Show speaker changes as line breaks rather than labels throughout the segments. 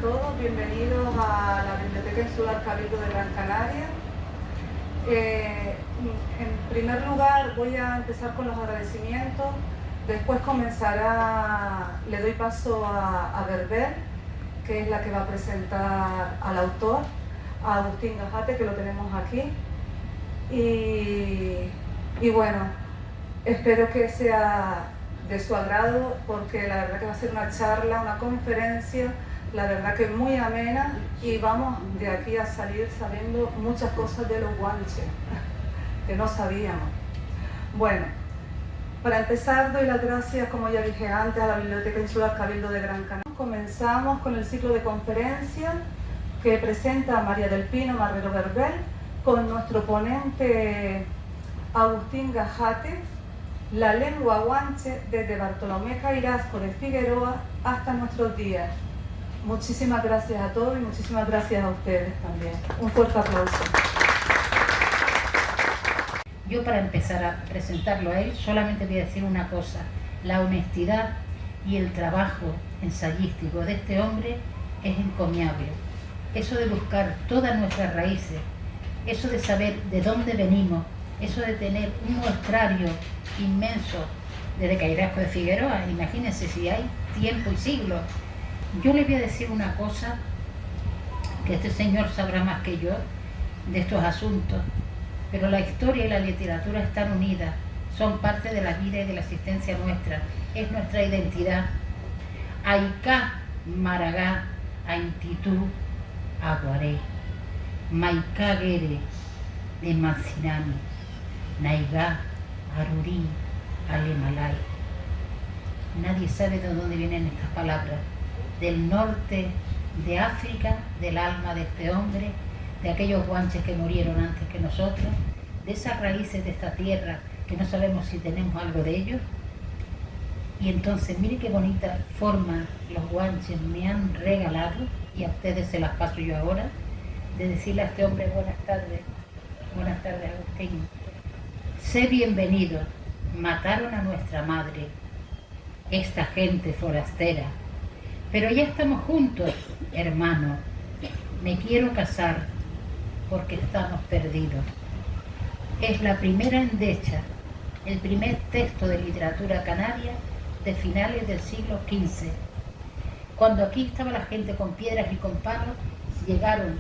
todos, bienvenidos a la Biblioteca Insular Cabildo de Gran Canaria. En primer lugar voy a empezar con los agradecimientos, después le doy paso a Verbel, que es la que va a presentar al autor, a Agustín Gajate, que lo tenemos aquí. Y bueno, espero que sea de su agrado, porque la verdad que va a ser una charla, una conferencia, la verdad que muy amena, y vamos de aquí a salir sabiendo muchas cosas de los guanches que no sabíamos. Bueno, para empezar doy las gracias, como ya dije antes, a la Biblioteca Insular Cabildo de Gran Canaria. Comenzamos con el ciclo de conferencias que presenta María del Pino Marrero Verbel con nuestro ponente Agustín Gajate, la lengua guanche desde Bartolomé Cairasco de Figueroa hasta nuestros días. Muchísimas gracias a todos y muchísimas gracias a ustedes también. Un fuerte aplauso.
Yo, para empezar a presentarlo a él, solamente voy a decir una cosa: la honestidad y el trabajo ensayístico de este hombre es encomiable. Eso de buscar todas nuestras raíces, eso de saber de dónde venimos, eso de tener un muestrario inmenso desde Cairasco de Figueroa, imagínense si hay tiempo y siglos. Yo le voy a decir una cosa, que este señor sabrá más que yo de estos asuntos, pero la historia y la literatura están unidas, son parte de la vida y de la existencia nuestra, es nuestra identidad. Aicá, Maragá, Aintitú, Aguaré, Maicá Guere, de Mancinami, Naigá, Arurí, Alemalay. Nadie sabe de dónde vienen estas palabras. Del norte de África, del alma de este hombre, de aquellos guanches que murieron antes que nosotros, de esas raíces de esta tierra que no sabemos si tenemos algo de ellos. Y entonces, mire qué bonita forma los guanches me han regalado, y a ustedes se las paso yo ahora, de decirle a este hombre: buenas tardes Agustín. Sé bienvenido, mataron a nuestra madre, esta gente forastera, pero ya estamos juntos, hermano. Me quiero casar porque estamos perdidos. Es la primera endecha, el primer texto de literatura canaria de finales del siglo XV. Cuando aquí estaba la gente con piedras y con palos, llegaron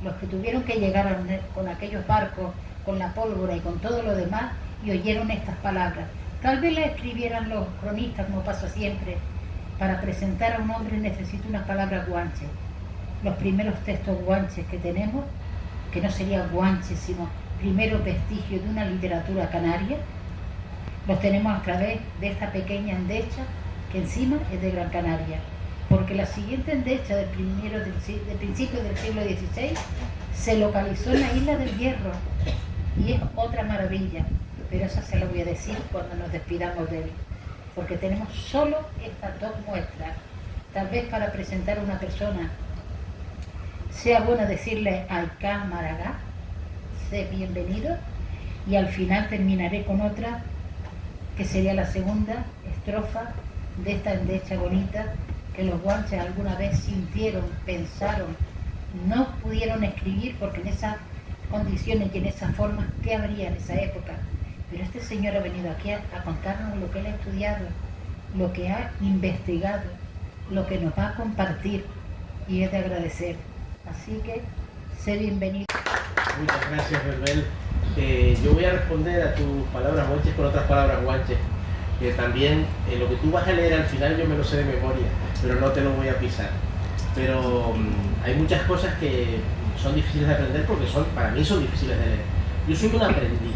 los que tuvieron que llegar con aquellos barcos, con la pólvora y con todo lo demás, y oyeron estas palabras. Tal vez las escribieran los cronistas, como pasa siempre. Para presentar a un hombre necesita unas palabras guanches. Los primeros textos guanches que tenemos, que no sería guanches, sino primero vestigio de una literatura canaria, los tenemos a través de esta pequeña endecha, que encima es de Gran Canaria, porque la siguiente endecha del principio del siglo XVI se localizó en la isla del Hierro, y es otra maravilla, pero esa se la voy a decir cuando nos despidamos de él, porque tenemos solo estas dos muestras. Tal vez para presentar a una persona sea bueno decirle Aicá Maragá, sé bienvenido, y al final terminaré con otra que sería la segunda estrofa de esta endecha bonita que los guanches alguna vez sintieron, pensaron, no pudieron escribir porque en esas condiciones y en esas formas, ¿qué habría en esa época? Pero este señor ha venido aquí a contarnos lo que él ha estudiado, lo que ha investigado, lo que nos va a compartir, y es de agradecer. Así que, sé bienvenido.
Muchas gracias, Verbel. Yo voy a responder a tus palabras guanches con otras palabras guanches, que también lo que tú vas a leer al final yo me lo sé de memoria, pero no te lo voy a pisar. Pero hay muchas cosas que son difíciles de aprender porque para mí son difíciles de leer. Yo soy un aprendiz,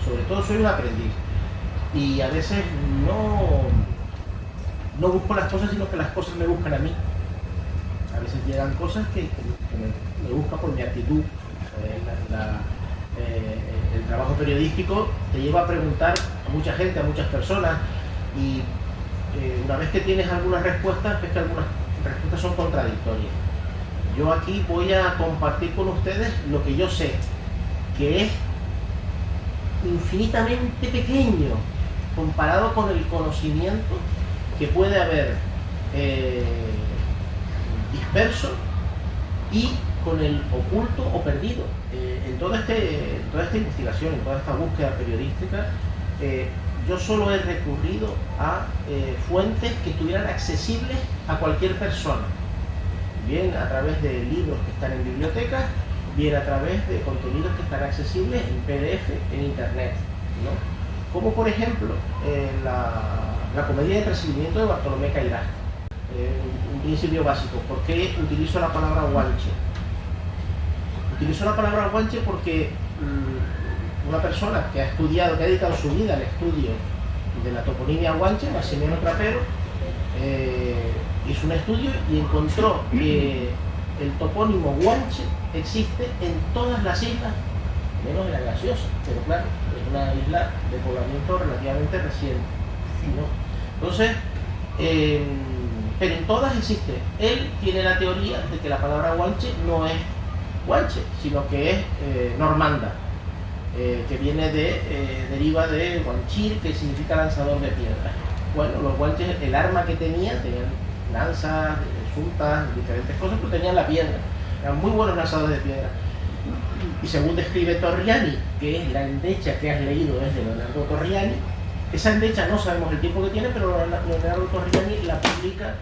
sobre todo soy un aprendiz, y a veces no busco las cosas, sino que las cosas me buscan a mí. A veces llegan cosas que me buscan por mi actitud. El trabajo periodístico te lleva a preguntar a mucha gente, a muchas personas, y una vez que tienes algunas respuestas, ves que algunas respuestas son contradictorias. Yo aquí voy a compartir con ustedes lo que yo sé, que es infinitamente pequeño comparado con el conocimiento que puede haber disperso y con el oculto o perdido. En toda esta investigación, en toda esta búsqueda periodística, yo solo he recurrido a fuentes que estuvieran accesibles a cualquier persona, bien a través de libros que están en bibliotecas, bien a través de contenidos que están accesibles en PDF, en internet, ¿no? Como por ejemplo la comedia de recibimiento de Bartolomé Cairás. Un principio básico. ¿Por qué utilizo la palabra guanche? Utilizo la palabra guanche porque una persona que ha estudiado, que ha dedicado su vida al estudio de la toponimia guanche, Maximiano Trapero, hizo un estudio y encontró que el topónimo guanche existe en todas las islas, menos en la gaseosa, pero claro, es una isla de poblamiento relativamente reciente, ¿no? Entonces, pero en todas existe. Él tiene la teoría de que la palabra guanche no es guanche, sino que es normanda, que viene deriva de guanchir, que significa lanzador de piedras. Bueno, los guanches, el arma que tenían lanzas, suntas, diferentes cosas, pero tenían la piedra. Eran muy buenos lanzadores de piedra. Y según describe Torriani, que es la endecha que has leído, es de Leonardo Torriani, esa endecha no sabemos el tiempo que tiene, pero Leonardo Torriani la publica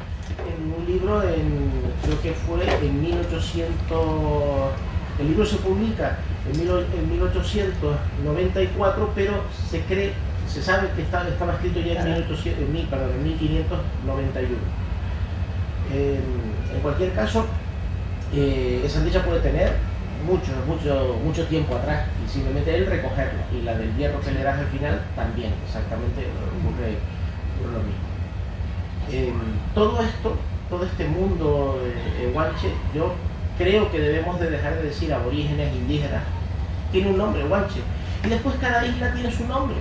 en un libro, creo que fue en 1800, el libro se publica en 1894, pero se sabe que estaba escrito ya en 1591. En cualquier caso, esa endecha puede tener mucho tiempo atrás, y simplemente él recogerla, y la del hierro que le das al final también, exactamente ocurre lo mismo. Todo este mundo guanche, yo creo que debemos de dejar de decir aborígenes, indígenas, tiene un nombre, guanche, y después cada isla tiene su nombre.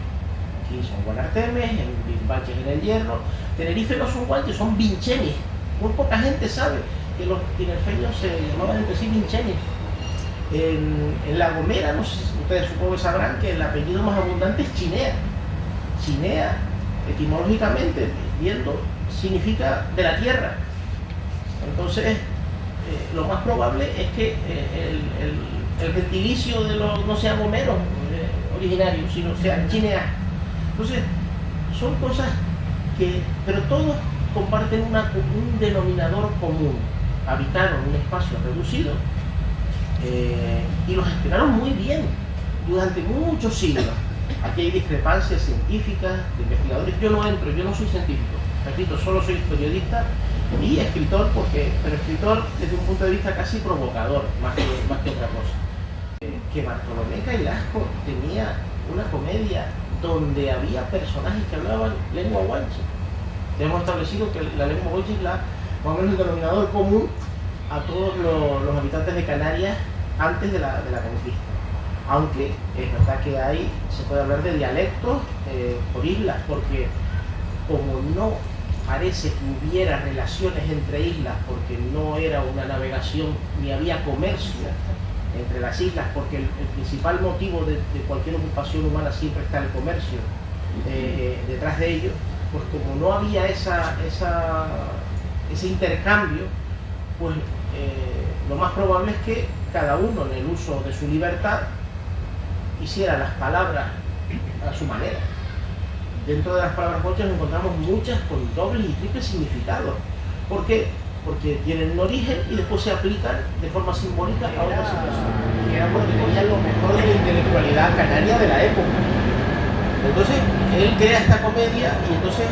Aquí son guanartemes, en Guanches en el Hierro. Tenerife no son guanches, son vinchenes. Muy poca gente sabe que los tinerfeños se llamaban entre sí vinchenes. En La Gomera, no sé si ustedes supongo que sabrán que el apellido más abundante es Chinea. Chinea, etimológicamente, viendo, significa de la tierra. Entonces, lo más probable es que el gentilicio no sea gomero originario, sino sea Chinea. Entonces, son cosas pero todos comparten un denominador común. Habitaron un espacio reducido y los gestionaron muy bien durante muchos siglos. Aquí hay discrepancias científicas, de investigadores. Yo no soy científico, repito, solo soy periodista y escritor, pero escritor desde un punto de vista casi provocador, más que otra cosa. Que Bartolomé Cairasco tenía una comedia donde había personajes que hablaban lengua guanche. Hemos establecido que la lengua guanche es más o menos el denominador común a todos los habitantes de Canarias antes de la conquista. Aunque es verdad que se puede hablar de dialectos por islas, porque como no parece que hubiera relaciones entre islas, porque no era una navegación ni había comercio entre las islas, porque el principal motivo de cualquier ocupación humana siempre está el comercio detrás de ello, pues como no había ese intercambio, pues lo más probable es que cada uno en el uso de su libertad hiciera las palabras a su manera. Dentro de las palabras guanches encontramos muchas con dobles y triples significados. ¿Por qué? Porque tienen un origen y después se aplican de forma simbólica a otras situaciones. Y era porque tenían lo mejor de la intelectualidad canaria de la época. Entonces, él crea esta comedia y entonces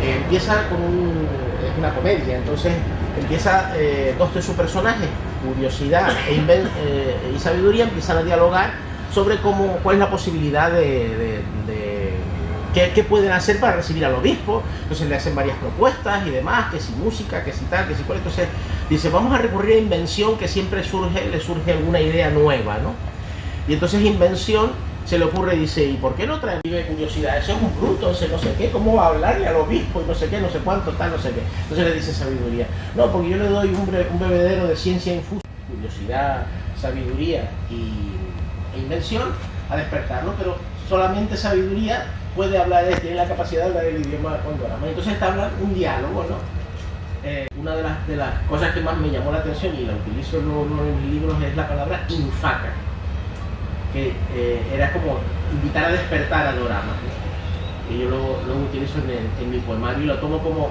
empieza es una comedia, entonces empieza dos de sus personajes, curiosidad y sabiduría, empiezan a dialogar sobre cuál es la posibilidad qué pueden hacer para recibir al obispo. Entonces le hacen varias propuestas y demás, que si música, que si tal, que si cual. Entonces dice, vamos a recurrir a Invención, que siempre le surge alguna idea nueva, ¿no? Y entonces Invención se le ocurre y dice, ¿y por qué no trae curiosidad? Ese es un bruto, ese no sé qué, ¿cómo va a hablarle al obispo? Y no sé qué, no sé cuánto, tal, no sé qué. Entonces le dice sabiduría. No, porque yo le doy un bebedero de ciencia infusa, curiosidad, sabiduría e invención, a despertarlo, pero solamente sabiduría puede hablar, tiene la capacidad de hablar el idioma condorama. Entonces está hablando un diálogo, ¿no? una de las cosas que más me llamó la atención y la utilizo en uno de mis libros es la palabra infaca, que era como invitar a despertar a doramas, ¿no? Y yo lo utilizo en mi poemario y lo tomo como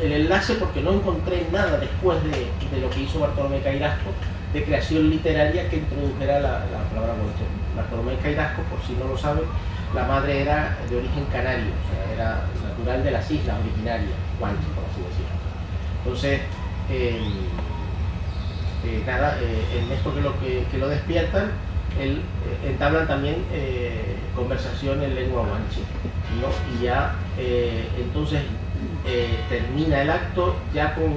el enlace porque no encontré nada después de lo que hizo Bartolomé Cairasco de creación literaria que introdujera la palabra guanche. Bartolomé Cairasco, por si no lo saben, la madre era de origen canario, o sea, era natural de las islas originarias, guanche, por así decirlo. Entonces, en esto que lo despiertan, entablan también conversación en lengua guanche, ¿no? Y ya entonces termina el acto ya con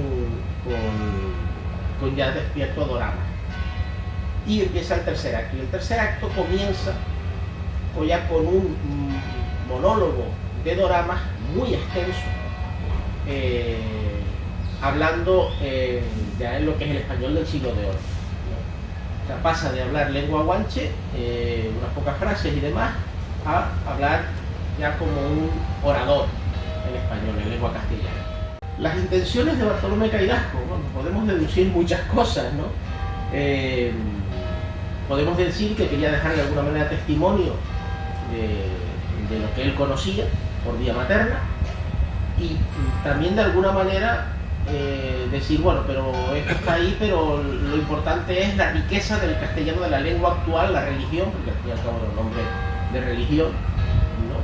ya despierto dorama. Y empieza el tercer acto. Y el tercer acto comienza ya con un monólogo de doramas muy extenso, hablando ya en lo que es el español del siglo de oro, ¿no? O sea, pasa de hablar lengua guanche, unas pocas frases y demás, a hablar ya como un orador en español, en lengua castellana. Las intenciones de Bartolomé Cairasco, bueno, podemos deducir muchas cosas, ¿no? Podemos decir que quería dejar de alguna manera testimonio de lo que él conocía por vía materna y también de alguna manera decir, bueno, pero esto está ahí, pero lo importante es la riqueza del castellano, de la lengua actual, la religión, porque al fin y al cabo era un nombre de religión, ¿no?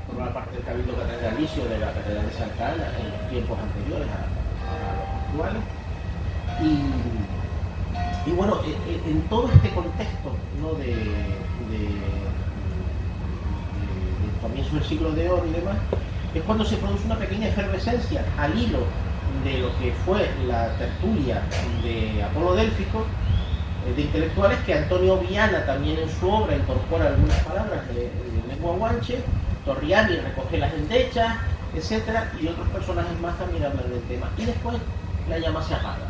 Formaba parte del Cabildo Catedralicio de la Catedral de Santa Ana en los tiempos anteriores a los actuales. Y bueno, en todo este contexto, ¿no? de comienzo del siglo de oro y demás, es cuando se produce una pequeña efervescencia al hilo de lo que fue la tertulia de Apolo Délfico, de intelectuales, que Antonio Viana también en su obra incorpora algunas palabras de lengua guanche, Torriani recoge las endechas, etcétera, y otros personajes más también hablan del tema. Y después la llama se apaga.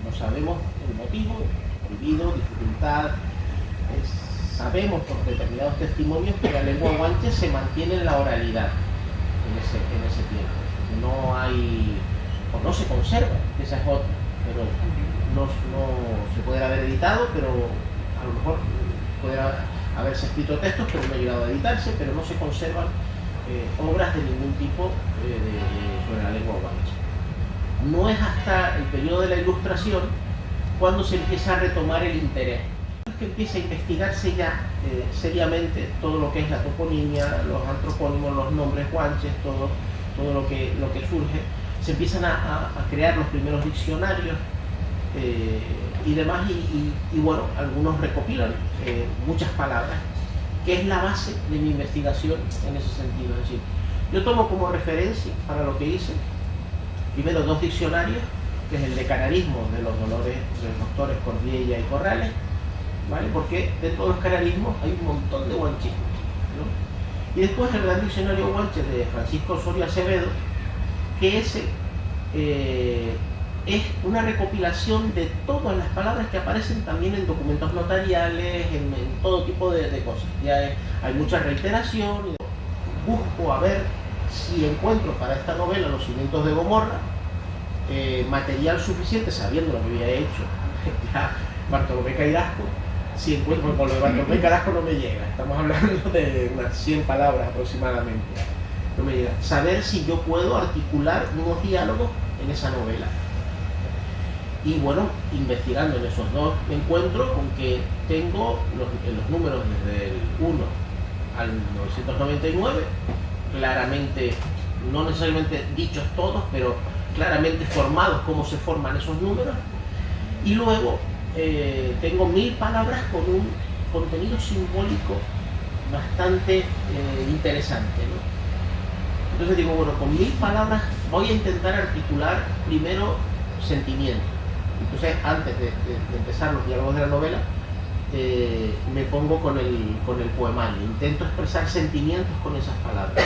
No sabemos el motivo, olvido, dificultad. Sabemos por determinados testimonios que la lengua guanche se mantiene en la oralidad en ese tiempo. No hay, o no se conserva, esa es otra, pero no se puede haber editado, pero a lo mejor puede haberse escrito textos, pero no ha llegado a editarse, pero no se conservan obras de ningún tipo sobre la lengua guanche. No es hasta el periodo de la Ilustración cuando se empieza a retomar el interés, que empieza a investigarse ya seriamente todo lo que es la toponimia, los antropónimos, los nombres guanches, todo lo que surge. Se empiezan a crear los primeros diccionarios y demás, y bueno, algunos recopilan muchas palabras, que es la base de mi investigación en ese sentido. Es decir, yo tomo como referencia para lo que hice primero dos diccionarios, que es el de canarismo de los doctores Cordiella y Corrales, ¿vale? Porque dentro de los canarismos hay un montón de guanchismos, ¿no? Y después el gran diccionario guanche de Francisco Osorio Acevedo, que ese es una recopilación de todas las palabras que aparecen también en documentos notariales, en todo tipo de cosas. Ya hay mucha reiteración. Busco a ver si encuentro para esta novela, Los cimientos de Gomorra, material suficiente, sabiendo lo que había hecho ya Bartolomé Cairasco. Si encuentro, con lo de Bartolomé Cairasco no me llega, estamos hablando de unas 100 palabras aproximadamente, no me llega. Saber si yo puedo articular unos diálogos en esa novela. Y bueno, investigando en esos dos encuentros, con que tengo los números desde el 1 al 999, claramente, no necesariamente dichos todos, pero claramente formados, cómo se forman esos números. Y luego tengo 1000 palabras con un contenido simbólico bastante interesante, ¿no? Entonces digo, bueno, con 1000 palabras voy a intentar articular primero sentimientos. Entonces, antes de empezar los diálogos de la novela, me pongo con el poemario. Intento expresar sentimientos con esas palabras.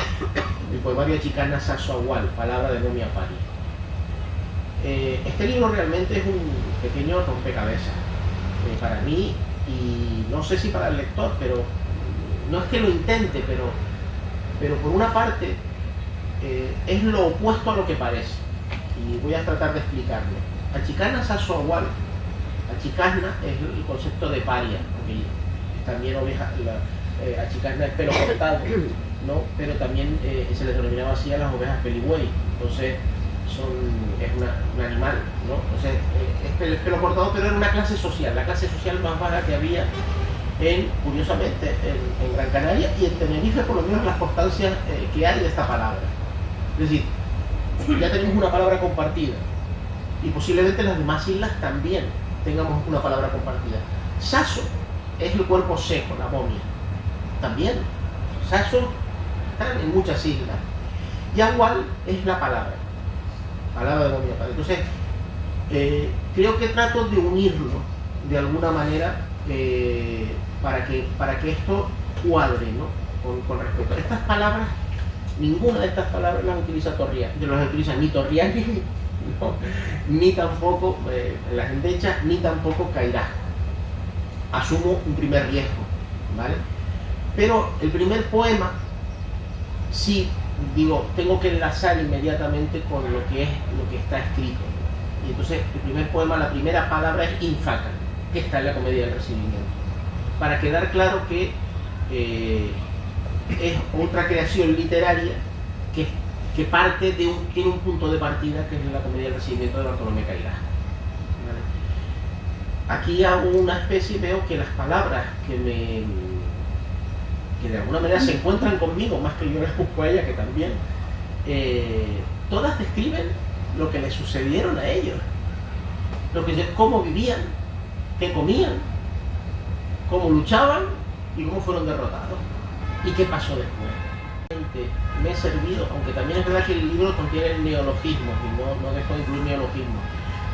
El poemario de Chicana Sasoagual, palabra de Momia Pari. Este libro realmente es un pequeño rompecabezas para mí, y no sé si para el lector, pero no es que lo intente, pero por una parte es lo opuesto a lo que parece. Y voy a tratar de explicarlo. Achicana saso agual. Achicasna es el concepto de paria, porque también oveja, achicasna es pelo cortado, ¿no? Pero también se les denominaba así a las ovejas peligüey. Entonces es un animal, ¿no? Entonces es pelo cortado, pero era una clase social, la clase social más baja que había curiosamente en Gran Canaria y en Tenerife, por lo menos las constancias que hay de esta palabra. Es decir, ya tenemos una palabra compartida y posiblemente las demás islas también tengamos una palabra compartida. Saso es el cuerpo seco, la momia. También, saso están en muchas islas. Y agual es la palabra de momia. Entonces, creo que trato de unirlo de alguna manera para que esto cuadre, ¿no? con respecto a estas palabras. Ninguna de estas palabras las utiliza Torrián, las utiliza ni Torrián no, ni tampoco las endechas, ni tampoco Cairás. Asumo un primer riesgo, ¿vale? Pero el primer poema, sí, digo, tengo que enlazar inmediatamente con lo que está escrito. Y entonces el primer poema, la primera palabra es Infacan, que está en la Comedia del Recibimiento. Para quedar claro que es otra creación literaria que parte tiene un punto de partida que es la Comedia del Recibimiento de Bartolomé Cairás. ¿Vale? Aquí hago una especie, veo que las palabras que de alguna manera se encuentran conmigo, más que yo las busco a ella, que también, todas describen lo que les sucedieron a ellos, cómo vivían, qué comían, cómo luchaban y cómo fueron derrotados y qué pasó después. Me he servido, aunque también es verdad que el libro contiene neologismos y no dejo de incluir neologismos,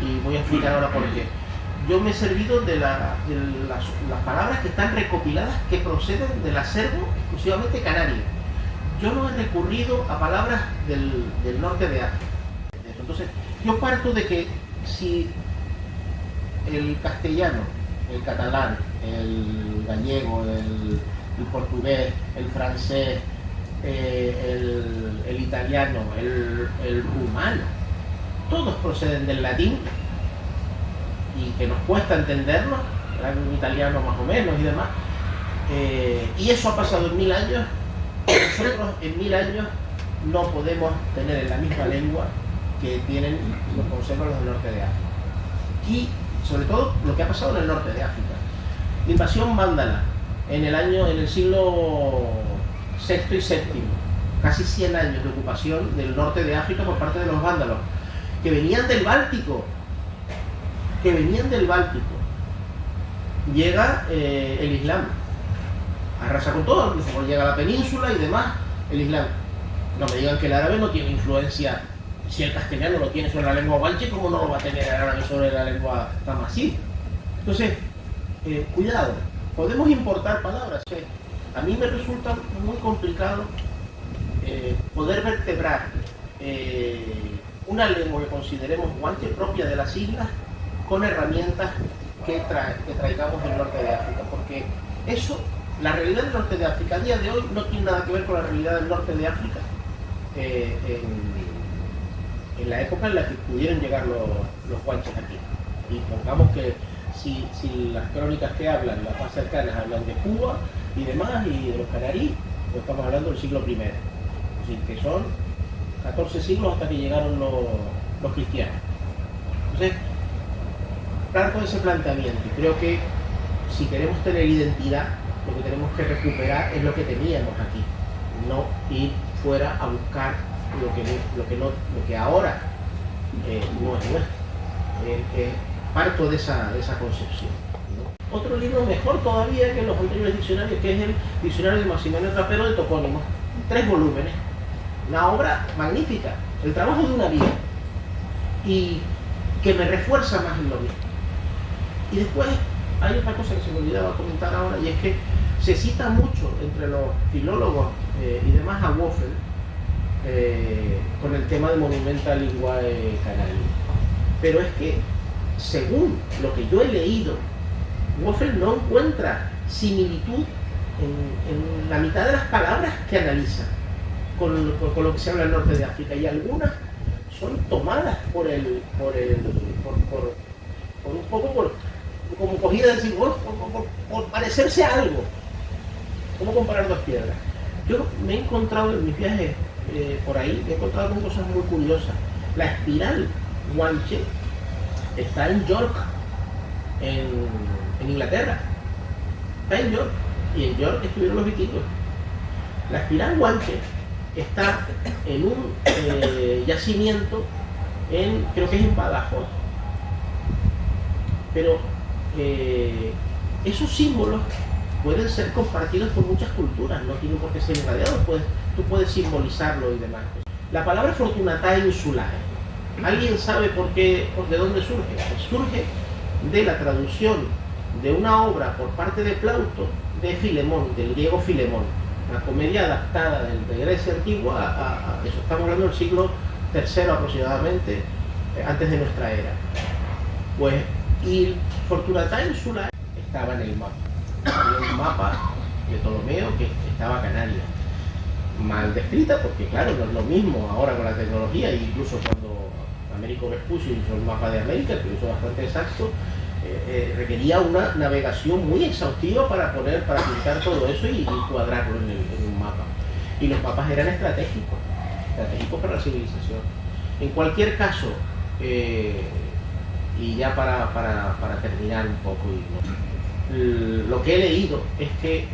y voy a explicar ahora por qué. Yo me he servido de las palabras que están recopiladas, que proceden del acervo exclusivamente canario. Yo no he recurrido a palabras del norte de África. Entonces, yo parto de que si el castellano, el catalán, el gallego, el portugués, el francés, el italiano, el rumano, todos proceden del latín y que nos cuesta entenderlo, un italiano más o menos y demás, y eso ha pasado en 1000 años. Nosotros en 1000 años no podemos tener en la misma lengua que tienen los conservan los del norte de África. Y sobre todo lo que ha pasado en el norte de África. La invasión vándala en el siglo VI y VII, casi 100 años de ocupación del norte de África por parte de los vándalos, que venían del Báltico. Llega el Islam, arrasa con todo, incluso llega a la península y demás, el Islam. No me digan que el árabe no tiene influencia. Si el castellano lo tiene sobre la lengua guanche, ¿cómo no lo va a tener el árabe sobre la lengua tamasí? Entonces, cuidado, podemos importar palabras. A mí me resulta muy complicado poder vertebrar una lengua que consideremos guanche propia de las islas con herramientas que traigamos del norte de África, porque eso, la realidad del norte de África a día de hoy no tiene nada que ver con la realidad del norte de África en la época en la que pudieron llegar los guanches aquí. Y pongamos que si las crónicas que hablan, las más cercanas, hablan de Cuba y demás, y de los canaríes, pues estamos hablando del siglo I. Es decir, que son 14 siglos hasta que llegaron los cristianos. Entonces, parto de ese planteamiento, y creo que si queremos tener identidad, lo que tenemos que recuperar es lo que teníamos aquí, no ir fuera a buscar lo que ahora no es nuestro. Parto de esa concepción, ¿no? Otro libro mejor todavía que los anteriores diccionarios, que es el Diccionario de Maximiliano Trapero de Topónimos, 3 volúmenes, una obra magnífica, el trabajo de una vida, y que me refuerza más en lo mismo. Y después hay otra cosa que se me olvidaba comentar ahora, y es que se cita mucho entre los filólogos y demás a Wöffel con el tema de Monumenta Linguae Canari. Pero es que, según lo que yo he leído, Wöffel no encuentra similitud en la mitad de las palabras que analiza. con lo que se habla en el norte de África, y algunas son tomadas por un poco como cogida de decir, por parecerse a algo. ¿Cómo comparar dos piedras? Yo me he encontrado en mis viajes por ahí, me he encontrado con cosas muy curiosas. La espiral guanche está en York, en Inglaterra. Está en York, y en York estuvieron los vikingos. La espiral guanche está en un yacimiento creo que es en Badajoz. Pero esos símbolos pueden ser compartidos por muchas culturas, no tienen por qué ser irradiados, tú puedes simbolizarlo y demás. La palabra Fortunatae Insulae, ¿alguien sabe de dónde surge? Pues surge de la traducción de una obra por parte de Plauto de Filemón, del griego Filemón, una comedia adaptada de Grecia antigua a eso, estamos hablando del siglo III aproximadamente, antes de nuestra era. Pues, y Fortunatae Insulae estaba en el mapa. Había un mapa de Ptolomeo que estaba Canarias, mal descrita porque claro, no es lo mismo ahora con la tecnología, incluso cuando Américo Vespucio hizo el mapa de América, que lo hizo bastante exacto, requería una navegación muy exhaustiva para pintar todo eso y cuadrarlo en un mapa. Y los mapas eran estratégicos para la civilización. En cualquier caso, y ya para terminar un poco, lo que he leído es que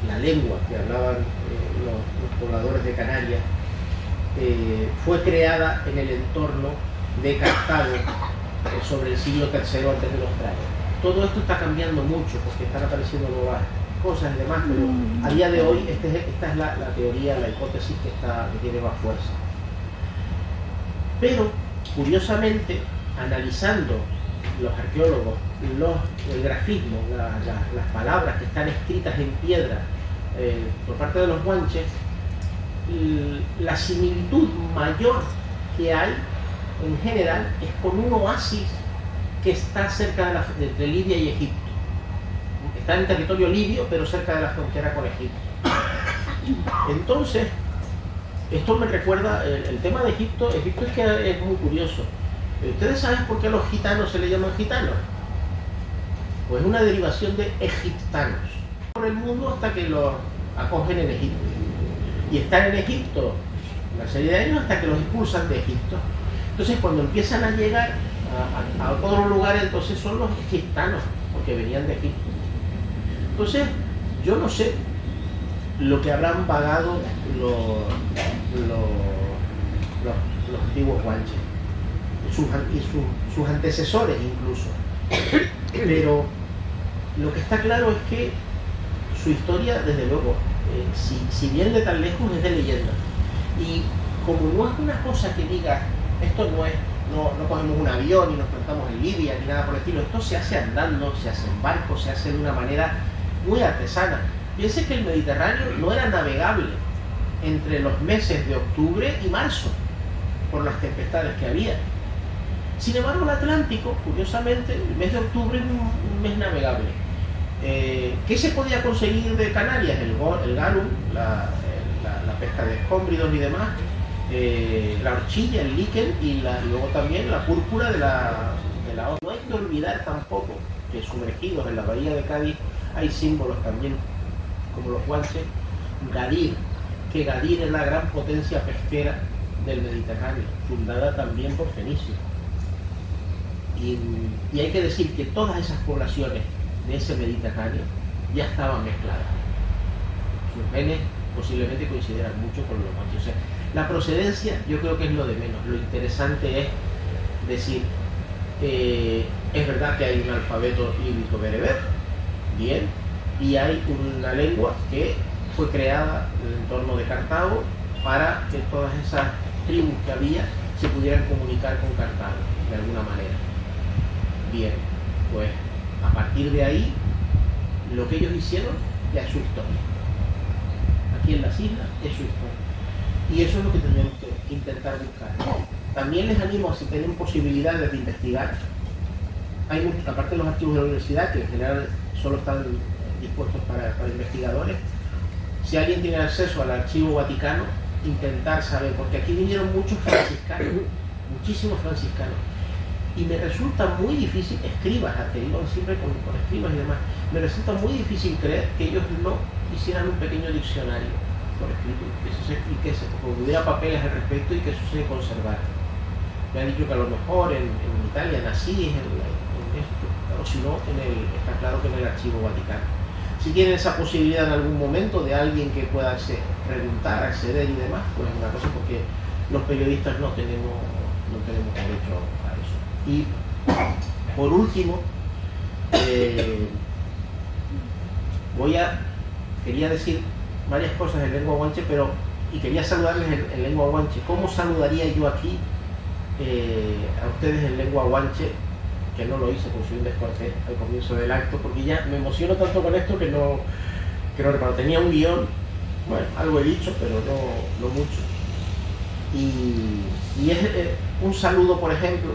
la lengua que hablaban los pobladores de Canarias fue creada en el entorno de Cartago sobre el siglo III antes de los Trajes. Todo esto está cambiando mucho porque están apareciendo nuevas cosas y demás, pero a día de hoy esta es la teoría, la hipótesis que tiene más fuerza. Pero, curiosamente, analizando los arqueólogos, el grafismo, las palabras que están escritas en piedra por parte de los guanches, la similitud mayor que hay en general es con un oasis que está cerca entre Libia y Egipto. Está en territorio libio, pero cerca de la frontera con Egipto. Entonces, esto me recuerda el tema de Egipto. Egipto es que es muy curioso. ¿Ustedes saben por qué a los gitanos se les llaman gitanos? Pues es una derivación de egiptanos. Por el mundo hasta que los acogen en Egipto. Y están en Egipto una serie de años hasta que los expulsan de Egipto. Entonces cuando empiezan a llegar a otros lugares, entonces son los egiptanos, porque venían de Egipto. Entonces, yo no sé lo que habrán vagado los antiguos guanches. Sus antecesores incluso, pero lo que está claro es que su historia, desde luego, si viene de tan lejos, es de leyenda, y como no es una cosa que diga, esto no cogemos un avión y nos plantamos en Libia ni nada por el estilo, esto se hace andando, se hace en barco, se hace de una manera muy artesana. Piense que el Mediterráneo no era navegable entre los meses de octubre y marzo por las tempestades que había. Sin embargo, el Atlántico, curiosamente, el mes de octubre es un mes navegable. ¿Qué se podía conseguir de Canarias? El garum, la pesca de escómbridos y demás, la horchilla, el líquen y luego también la púrpura de la olla. No hay que olvidar tampoco que sumergidos en la bahía de Cádiz hay símbolos también, como los guanches, Gadir, que Gadir es la gran potencia pesquera del Mediterráneo, fundada también por Fenicio. Y hay que decir que todas esas poblaciones de ese Mediterráneo ya estaban mezcladas. Sus genes posiblemente coincidieran mucho con los guanches. O sea, la procedencia yo creo que es lo de menos. Lo interesante es decir, es verdad que hay un alfabeto líbico bereber, bien, y hay una lengua que fue creada en el entorno de Cartago para que todas esas tribus que había se pudieran comunicar con Cartago de alguna manera. Bien, pues a partir de ahí, lo que ellos hicieron ya es su historia. Aquí en las islas es su historia. Y eso es lo que tenemos que intentar buscar. También les animo a, si tienen posibilidades de investigar, hay muchos, aparte de los archivos de la universidad, que en general solo están dispuestos para investigadores, si alguien tiene acceso al archivo vaticano, intentar saber, porque aquí vinieron muchos franciscanos, muchísimos franciscanos, y me resulta muy difícil, escribas, te digo siempre con escribas y demás, me resulta muy difícil creer que ellos no hicieran un pequeño diccionario por escrito, y que hubiera papeles al respecto y que eso se conservara. Me han dicho que a lo mejor en Italia, en Asís, en esto, o si no, está claro que en el archivo vaticano. Si tienen esa posibilidad en algún momento de alguien que pueda preguntar, acceder y demás, pues es una cosa, porque los periodistas no tenemos derecho a eso. Y por último, quería decir varias cosas en lengua guanche, y quería saludarles en lengua guanche. ¿Cómo saludaría yo aquí a ustedes en lengua guanche? Que no lo hice porque soy un descortés al comienzo del acto, porque ya me emociono tanto con esto que no reparo. Tenía un guión, bueno, algo he dicho, pero no mucho. Y es un saludo, por ejemplo,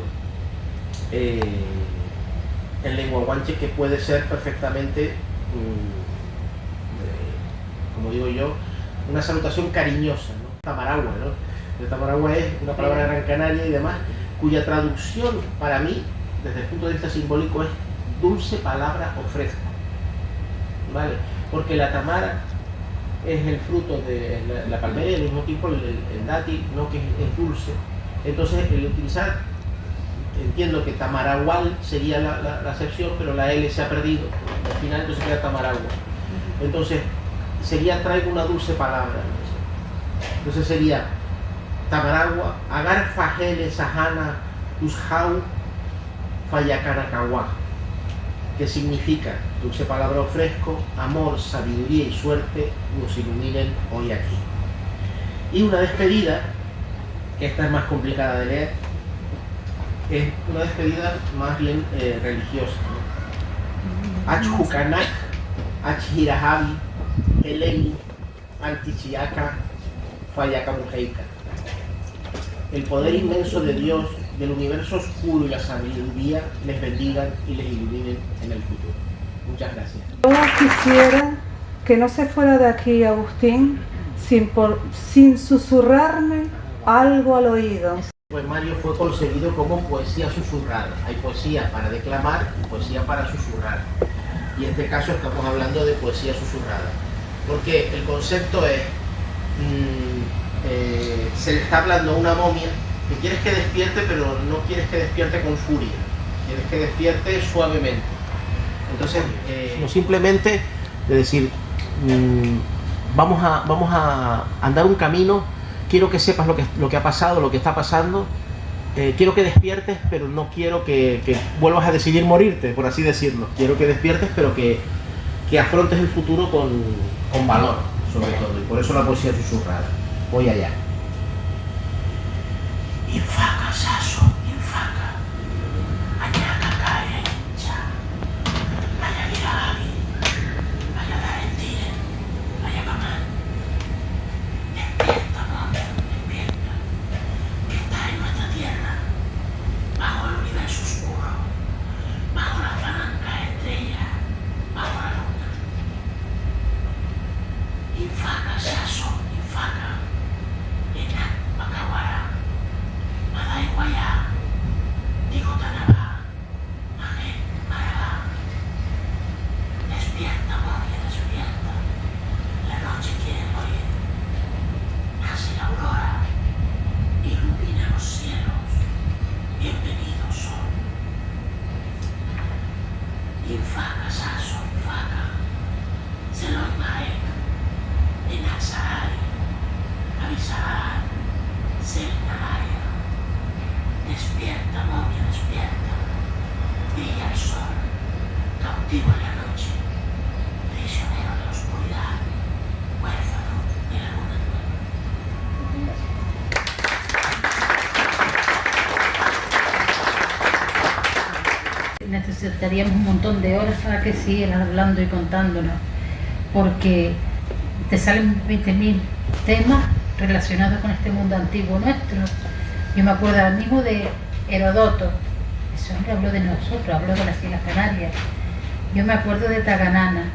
en lengua guanche, que puede ser perfectamente, como digo yo, una salutación cariñosa, ¿no? Tamaragua, ¿no? El tamaragua es una palabra de Gran Canaria y demás, cuya traducción para mí, desde el punto de vista simbólico, es dulce palabra o fresco, ¿vale? Porque la tamara es el fruto de la palmera y al mismo tiempo el dátil, ¿no? Que es dulce. Entonces, el utilizar, entiendo que tamaragual sería la acepción, pero la L se ha perdido al final, entonces queda tamaragua. Entonces, traigo una dulce palabra. Entonces sería tamaragua, agar fajele sahana ushau fayacanacagua, que significa dulce palabra o fresco, amor, sabiduría y suerte nos iluminen hoy aquí. Y una despedida, que esta es más complicada de leer, es una despedida más bien religiosa, ¿no? Achjukanak, Achhirajavi, Eleni, Antichiaca, Fayacamujeika. El poder inmenso de Dios, del universo oscuro y la sabiduría les bendigan y les iluminen en el futuro. Muchas gracias.
Yo quisiera que no se fuera de aquí, Agustín, sin susurrarme algo al oído.
El poemario fue concebido como poesía susurrada. Hay poesía para declamar y poesía para susurrar. Y en este caso estamos hablando de poesía susurrada. Porque el concepto es, se le está hablando a una momia que quieres que despierte, pero no quieres que despierte con furia. Quieres que despierte suavemente. Entonces, no simplemente de decir, vamos a andar un camino, quiero que sepas lo que ha pasado, lo que está pasando, quiero que despiertes, pero no quiero que vuelvas a decidir morirte, por así decirlo. Quiero que despiertes, pero que afrontes el futuro con valor, sobre todo, y por eso la poesía susurrada. Voy allá. Infaka, Saso, infaka, Añaca, Kaya, Incha, Ayagiragi, Ayadarendiren, Ayakamán. Despierta, momia, despierta, que está en nuestra tierra, bajo el universo oscuro, bajo las blancas estrellas, bajo la luna. Infaka, Saso, infaka, Enak, Bakawara, Madai Guaya, Digo Tanaba, Maje, Maraba. Despierta, momia, despierta. La noche quiere morir. Nace la aurora, ilumina los cielos. Bienvenido sol. Infaka, Saso, infaka. Selon Maek, Enak Sahari, Avisahar, Selnaya. Despierta, momia, despierta. Brilla el sol, cautivo en la noche, prisionero de la oscuridad, huérfano de la luna nueva.
Necesitaríamos un montón de horas para que siguieras hablando y contándonos, porque te salen 20.000 temas relacionados con este mundo antiguo nuestro. Yo me acuerdo ahora mismo de Herodoto, ese hombre habló de nosotros, habló de las Islas Canarias. Yo me acuerdo de Taganana,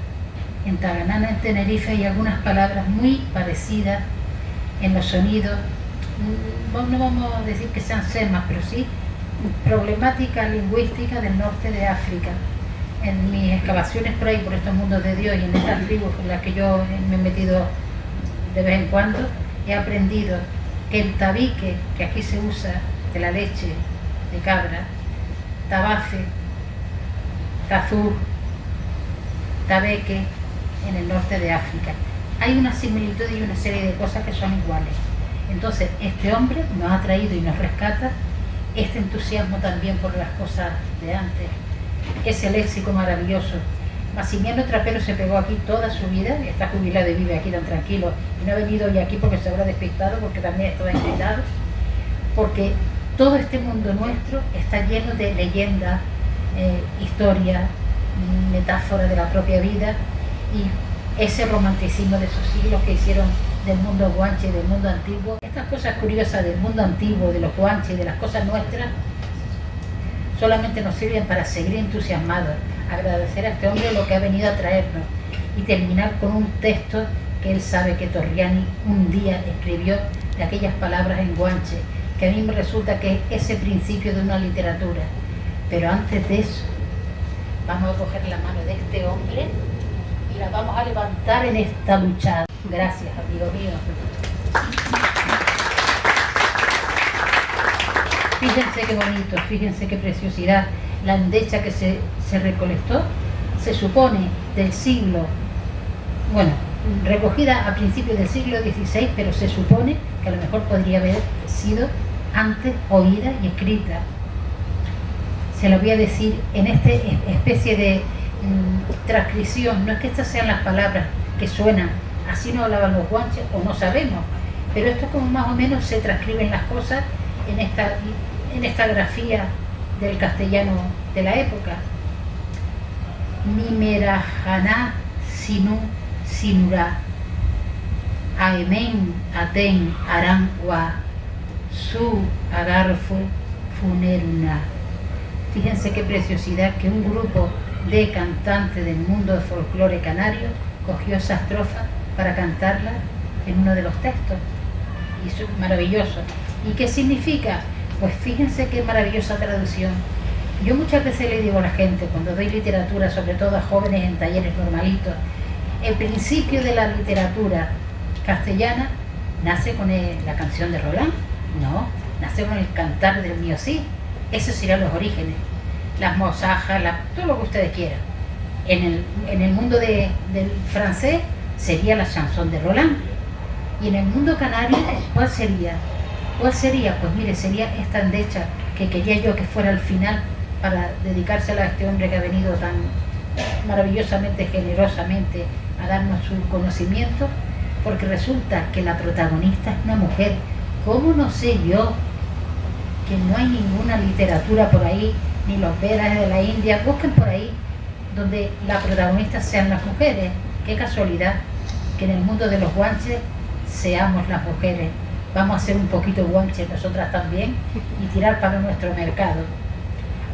En Taganana, en Tenerife, hay algunas palabras muy parecidas en los sonidos. No vamos a decir que sean semas, pero sí problemática lingüística del norte de África. En mis excavaciones por ahí, por estos mundos de Dios y en estas tribus en las que yo me he metido de vez en cuando, he aprendido que el tabique, que aquí se usa de la leche de cabra, tabafe, tazur, tabeque, en el norte de África. Hay una similitud y una serie de cosas que son iguales. Entonces, este hombre nos ha traído y nos rescata este entusiasmo también por las cosas de antes, ese léxico maravilloso. Maximiano Trapero se pegó aquí toda su vida, está jubilado y vive aquí tan tranquilo, y no ha venido hoy aquí porque se habrá despistado, porque también estaba invitado, porque todo este mundo nuestro está lleno de leyendas, historias, metáforas de la propia vida, y ese romanticismo de esos siglos que hicieron del mundo guanche, del mundo antiguo. Estas cosas curiosas del mundo antiguo, de los guanches, de las cosas nuestras, solamente nos sirven para seguir entusiasmados, agradecer a este hombre lo que ha venido a traernos y terminar con un texto que él sabe que Torriani un día escribió de aquellas palabras en guanche, que a mí me resulta que es ese principio de una literatura. Pero antes de eso, vamos a coger la mano de este hombre y la vamos a levantar en esta lucha. Gracias, amigo mío. Fíjense qué bonito, fíjense qué preciosidad. La endecha que se recolectó, se supone del siglo, bueno, recogida a principios del siglo XVI, pero se supone que a lo mejor podría haber sido antes oída y escrita. Se lo voy a decir en esta especie de transcripción. No es que estas sean las palabras que suenan, así no hablaban los guanches, o no sabemos, pero esto como más o menos se transcriben las cosas en esta grafía del castellano de la época. Mimerajaná sinu sinura aemen aten arankwa su agarfu funeruna. Fíjense qué preciosidad que un grupo de cantantes del mundo de folclore canario cogió esa estrofa para cantarla en uno de los textos. Y eso es maravilloso. ¿Y qué significa? Pues fíjense qué maravillosa traducción. Yo muchas veces le digo a la gente, cuando doy literatura, sobre todo a jóvenes en talleres normalitos, el principio de la literatura castellana nace con la canción de Roland, no, nace con el cantar del mío sí. Esos serían los orígenes, las mozajas, todo lo que ustedes quieran. En el mundo del francés sería la chanson de Roland. Y en el mundo canario, ¿cuál sería? ¿Cuál sería? Pues mire, sería esta endecha que quería yo que fuera al final para dedicársela a este hombre que ha venido tan maravillosamente, generosamente a darnos su conocimiento, porque resulta que la protagonista es una mujer. ¿Cómo no sé yo que no hay ninguna literatura por ahí, ni los Vedas de la India? Busquen por ahí donde la protagonista sean las mujeres. Qué casualidad que en el mundo de los guanches seamos las mujeres. Vamos a ser un poquito guanches nosotras también y tirar para nuestro mercado.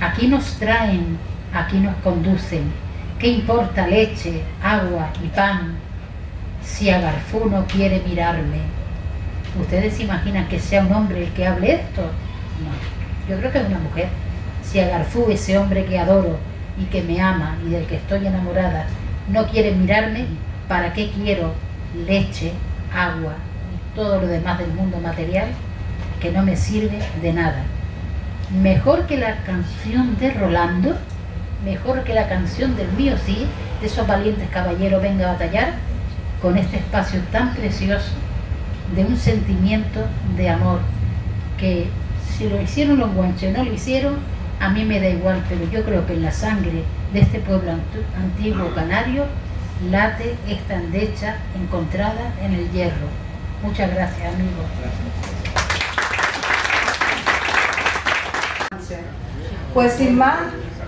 Aquí nos traen, aquí nos conducen. ¿Qué importa leche, agua y pan si Agarfú no quiere mirarme? ¿Ustedes se imaginan que sea un hombre el que hable esto? No, yo creo que es una mujer. Si Agarfú, ese hombre que adoro y que me ama y del que estoy enamorada, no quiere mirarme, ¿para qué quiero leche, agua y todo lo demás del mundo material que no me sirve de nada? Mejor que la canción de Rolando, mejor que la canción del mío sí, de esos valientes caballeros venga a batallar, con este espacio tan precioso de un sentimiento de amor que si lo hicieron los guanches o no lo hicieron, a mí me da igual, pero yo creo que en la sangre de este pueblo antiguo canario late esta endecha encontrada en el hierro. Muchas gracias, amigos.
Pues sin más,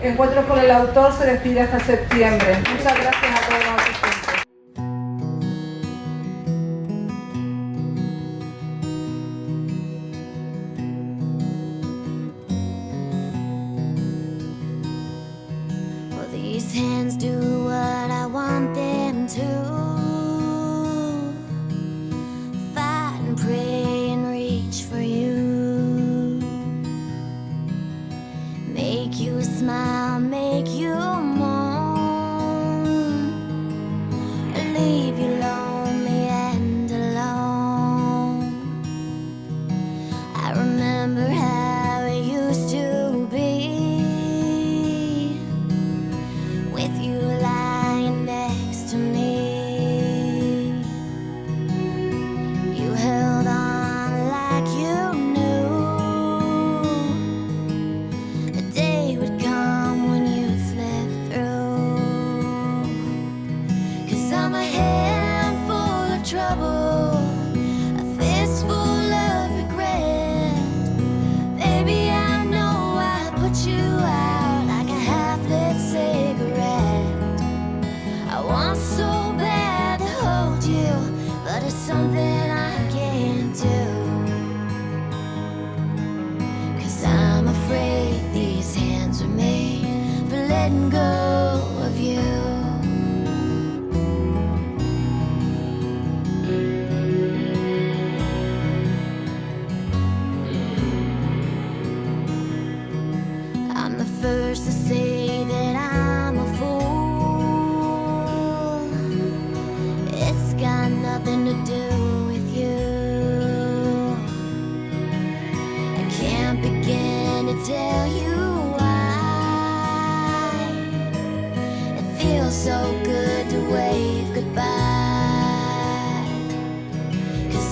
Encuentros con el Autor se despide hasta septiembre. Muchas gracias a todos los asistentes.
Well, these hands do what I want them to.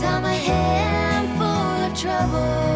'cause I'm a handful of trouble.